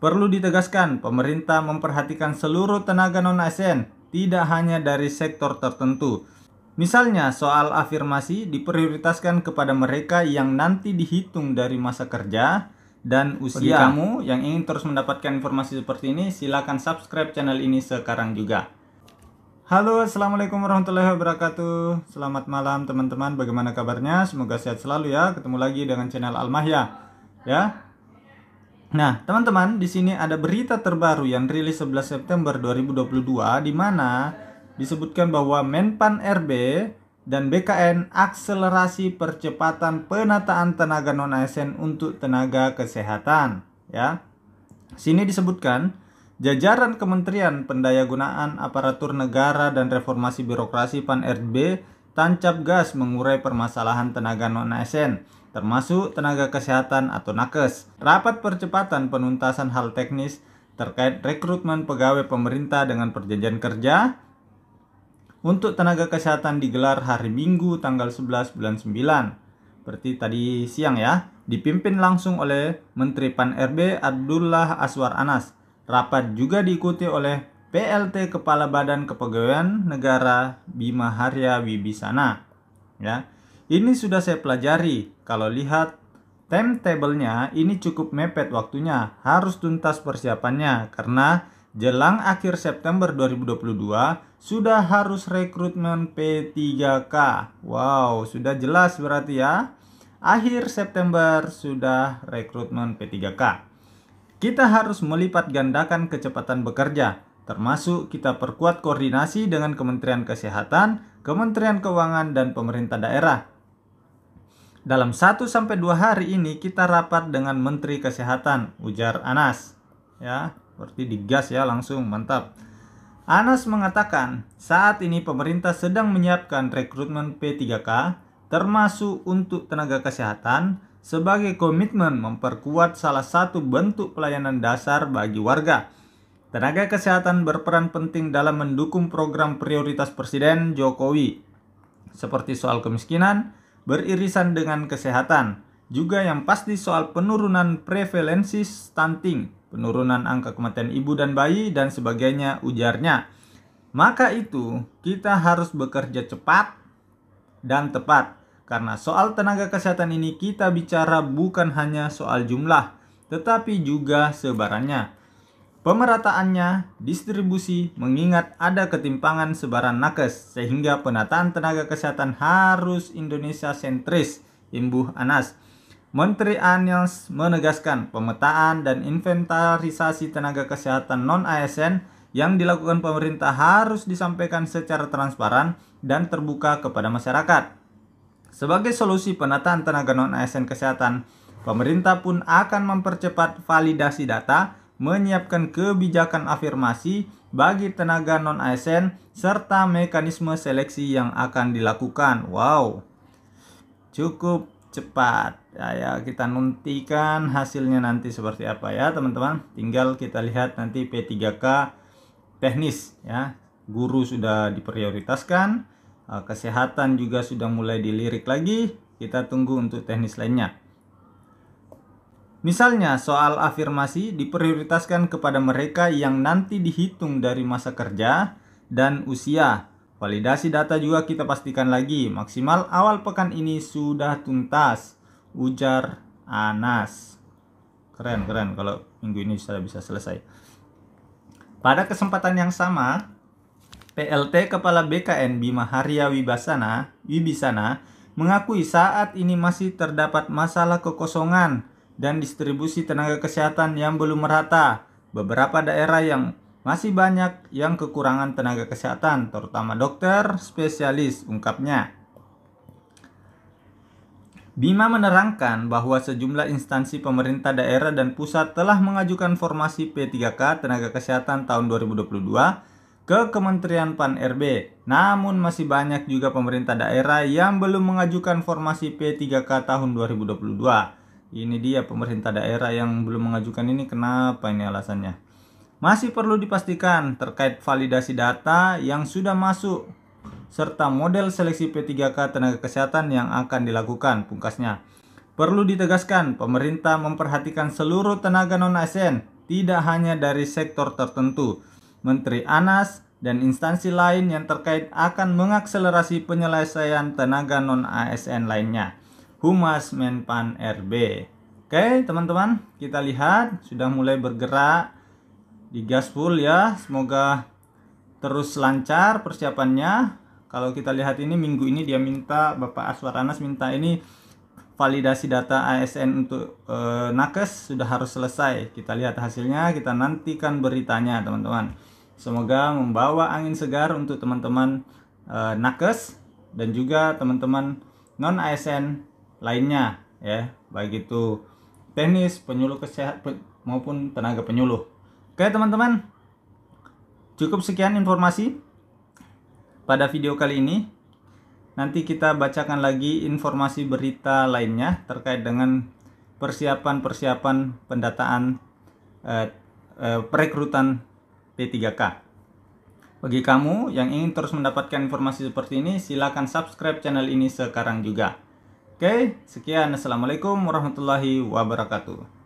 Perlu ditegaskan, pemerintah memperhatikan seluruh tenaga non-ASN, tidak hanya dari sektor tertentu. Misalnya, soal afirmasi diprioritaskan kepada mereka yang nanti dihitung dari masa kerja dan usia. Bagi kamu yang ingin terus mendapatkan informasi seperti ini, silakan subscribe channel ini sekarang juga. Halo, assalamualaikum warahmatullahi wabarakatuh. Selamat malam teman-teman, bagaimana kabarnya? Semoga sehat selalu ya. Ketemu lagi dengan channel Almahya ya. Nah, teman-teman, di sini ada berita terbaru yang rilis 11 September 2022 di mana disebutkan bahwa Menpan RB dan BKN akselerasi percepatan penataan tenaga non-ASN untuk tenaga kesehatan ya. Sini disebutkan jajaran Kementerian Pendayagunaan Aparatur Negara dan Reformasi Birokrasi Pan RB tancap gas mengurai permasalahan tenaga non-ASN termasuk tenaga kesehatan atau nakes. Rapat percepatan penuntasan hal teknis terkait rekrutmen pegawai pemerintah dengan perjanjian kerja untuk tenaga kesehatan digelar hari Minggu tanggal 11 bulan 9. Seperti tadi siang ya, dipimpin langsung oleh Menteri Pan RB Abdullah Aswar Anas. Rapat juga diikuti oleh PLT Kepala Badan Kepegawaian Negara Bima Arya Wibisana. Ya. Ini sudah saya pelajari. Kalau lihat timetable-nya ini cukup mepet waktunya. Harus tuntas persiapannya karena jelang akhir September 2022 sudah harus rekrutmen P3K. Wow, sudah jelas berarti ya. Akhir September sudah rekrutmen P3K. Kita harus melipat gandakan kecepatan bekerja, termasuk kita perkuat koordinasi dengan Kementerian Kesehatan, Kementerian Keuangan, dan pemerintah daerah. Dalam 1-2 hari ini kita rapat dengan Menteri Kesehatan, ujar Anas. Ya, berarti digas ya langsung, mantap. Anas mengatakan, saat ini pemerintah sedang menyiapkan rekrutmen P3K, termasuk untuk tenaga kesehatan, sebagai komitmen memperkuat salah satu bentuk pelayanan dasar bagi warga. Tenaga kesehatan berperan penting dalam mendukung program prioritas Presiden Jokowi, seperti soal kemiskinan, beririsan dengan kesehatan, juga yang pasti soal penurunan prevalensi stunting, penurunan angka kematian ibu dan bayi, dan sebagainya, ujarnya. Maka itu, kita harus bekerja cepat dan tepat, karena soal tenaga kesehatan ini kita bicara bukan hanya soal jumlah, tetapi juga sebarannya. Pemerataannya, distribusi, mengingat ada ketimpangan sebaran nakes, sehingga penataan tenaga kesehatan harus Indonesia sentris, imbuh Anas. Menteri Anies menegaskan pemetaan dan inventarisasi tenaga kesehatan non-ASN yang dilakukan pemerintah harus disampaikan secara transparan dan terbuka kepada masyarakat. Sebagai solusi penataan tenaga non-ASN kesehatan, pemerintah pun akan mempercepat validasi data, menyiapkan kebijakan afirmasi bagi tenaga non-ASN serta mekanisme seleksi yang akan dilakukan. Wow, cukup cepat ya, kita nantikan hasilnya nanti seperti apa ya teman-teman. Tinggal kita lihat nanti P3K teknis ya. Guru sudah diprioritaskan, kesehatan juga sudah mulai dilirik lagi. Kita tunggu untuk teknis lainnya. Misalnya, soal afirmasi diprioritaskan kepada mereka yang nanti dihitung dari masa kerja dan usia. Validasi data juga kita pastikan lagi, maksimal awal pekan ini sudah tuntas, ujar Anas. Keren kalau minggu ini sudah bisa selesai. Pada kesempatan yang sama, PLT Kepala BKN Bima Arya Wibisana mengakui saat ini masih terdapat masalah kekosongan dan distribusi tenaga kesehatan yang belum merata. Beberapa daerah yang masih banyak yang kekurangan tenaga kesehatan, terutama dokter spesialis, ungkapnya. Bima menerangkan bahwa sejumlah instansi pemerintah daerah dan pusat telah mengajukan formasi P3K tenaga kesehatan tahun 2022 ke Kementerian Pan RB. Namun masih banyak juga pemerintah daerah yang belum mengajukan formasi P3K tahun 2022. Ini dia pemerintah daerah yang belum mengajukan ini, kenapa ini alasannya? Masih perlu dipastikan terkait validasi data yang sudah masuk serta model seleksi P3K tenaga kesehatan yang akan dilakukan, pungkasnya. Perlu ditegaskan, pemerintah memperhatikan seluruh tenaga non-ASN, tidak hanya dari sektor tertentu. Menteri Anas dan instansi lain yang terkait akan mengakselerasi penyelesaian tenaga non-ASN lainnya. Humas Menpan RB. Oke teman-teman, kita lihat sudah mulai bergerak di gaspol ya. Semoga terus lancar persiapannya. Kalau kita lihat ini minggu ini dia minta, Bapak Aswar Anas minta ini validasi data ASN untuk nakes sudah harus selesai. Kita lihat hasilnya, kita nantikan beritanya teman-teman. Semoga membawa angin segar untuk teman-teman nakes dan juga teman-teman non ASN lainnya ya, baik itu teknis, penyuluh kesehatan maupun tenaga penyuluh. Oke teman-teman, cukup sekian informasi pada video kali ini. Nanti kita bacakan lagi informasi berita lainnya terkait dengan persiapan pendataan perekrutan P3K. Bagi kamu yang ingin terus mendapatkan informasi seperti ini, silakan subscribe channel ini sekarang juga. Oke, sekian. Assalamualaikum warahmatullahi wabarakatuh.